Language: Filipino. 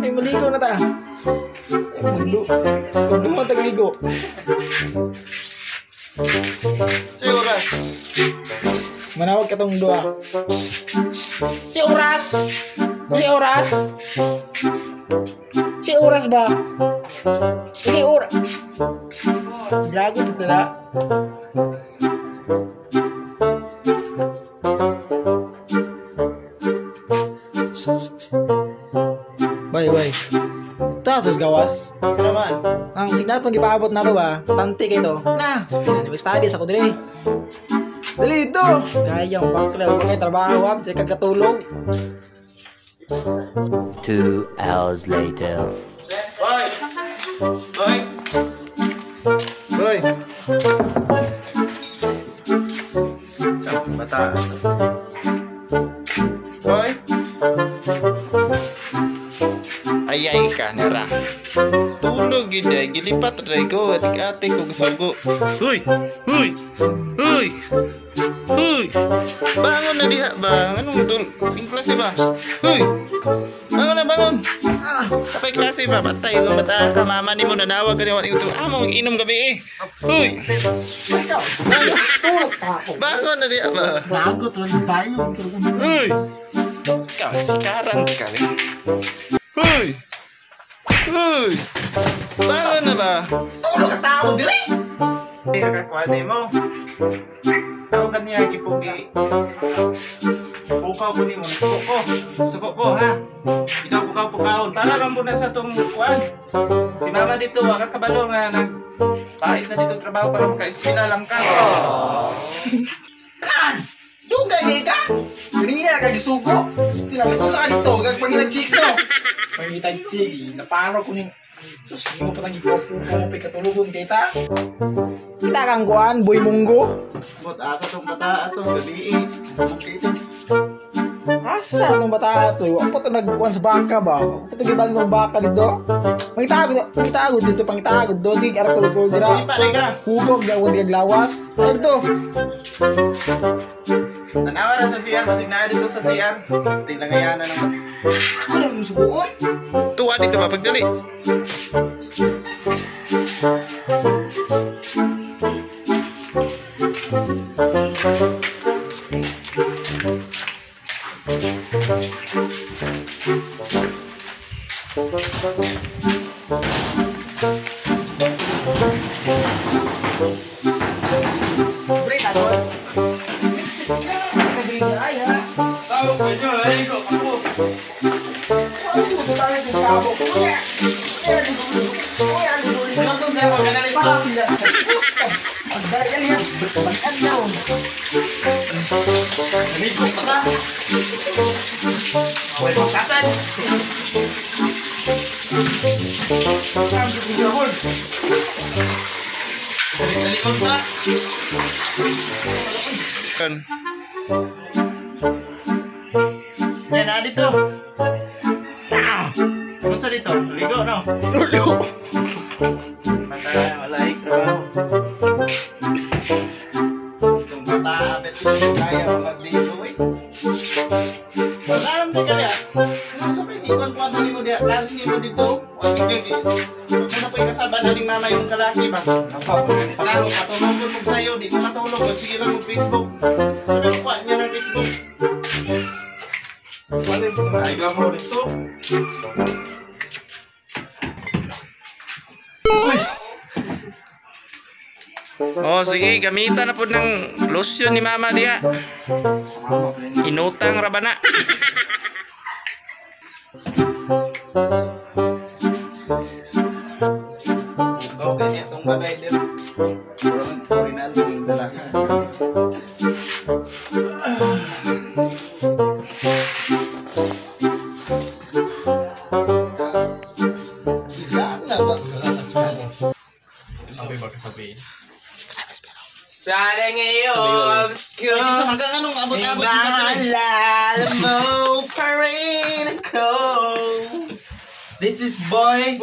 Ay, maligo na ta. Ay, kung mo tagligo. Si oras. Manawag ka tong dua. Si oras. Si oras. Si oras ba? Si oras. Gago ito pala. Bay. Tatos gawas. Naman. Ang signal itong ipaabot na to ba? Tanti kayo to. Na, studies ako dire. Dali dito. Kaya ang bakla. Huwag kayo trabaho. Huwag kagatulog. 2 hours later. Boy! Boy! Boy! Saan bata? Boy! Ayay ka nara. Tulog yun ay gilipat rin ko at ate ko kasago. Huy! Huy! Huy! Huy! Bangon na diha ba? Anong tul? Yung klase ba? Huy! Bangon na bangon! Kapay klase ba? Patay kung bata ka. Mama ni mo nanawag ka niya. Mong inom gabi eh. Huy! Bangon na diha ba? Lagot lang tayo. Huy! Ikaw, sikaran ka rin. Huy! Huy! Bangon na ba? Tulog ka tao dire. Hindi nakakwani mo. Tao ka niya kipugi. Pukaw po ni mo. Suko po ha. Ikaw pukaw. Para lang po na sa itong kuwan. Si mama dito, waka kabalo nga nagpahit na dito trabaho para maka-eskwela lang ka. Kanan! Dugay ka! Kanina nagagisuko. Still, ito sa ka dito. Gagpangitag chicks no. Pangitag chicks. Naparo ko ning... Sus, hindi mo patang ikaw katulugon kita. Kita kang kuhan, boy munggo. Bot, asa itong bata atong gabi eh. Asa itong bata ito? Huwag po ito nagkuhan sa bangka ba? Huwag po ito gibali ng bangka dito. Pangitagod dito, pangitagod do. Sige, arap ko dira. Hindi pa rin ka. Hugog, gawin di aglawas. Ay dito. Tanawa na sa CR, masig na dito sa CR. Tinglangayanan naman. Ako na mong subuon. Tuwa dito ba pagdali? Break ako. Sabog sa inyo, naligo ako. Langsung saya mau naligo. Naligo pa ka. Awal pagkasan. Naligo na. Yan na dito. Ano sa dito? Ligo, no? Lulo. Mata, malaik, trabaho. Itong bata, atin dito, kaya mo magligo, eh. Maram din ka niya. Ano sa pag-ikon po ang mo diya? Lasin mo dito. O sige, huwag mo na po ikasaba na ning mama yung kalaki ba? Parang patulog mo sa'yo, di mo matulog. O sige lang mo Facebook. Sabi mo kuha niya ng Facebook. Ay, gamo dito. Oh, sige, gamitan na po ng lotion ni mama diya. Inutang rabana. Okay niya itong bagay din. Parang kawinan yung dalaki. Sabi ba kasabihin? Sana ngayon obscure. Hanggang anong abot-abot Maalala mo pa rin ako. This is boy.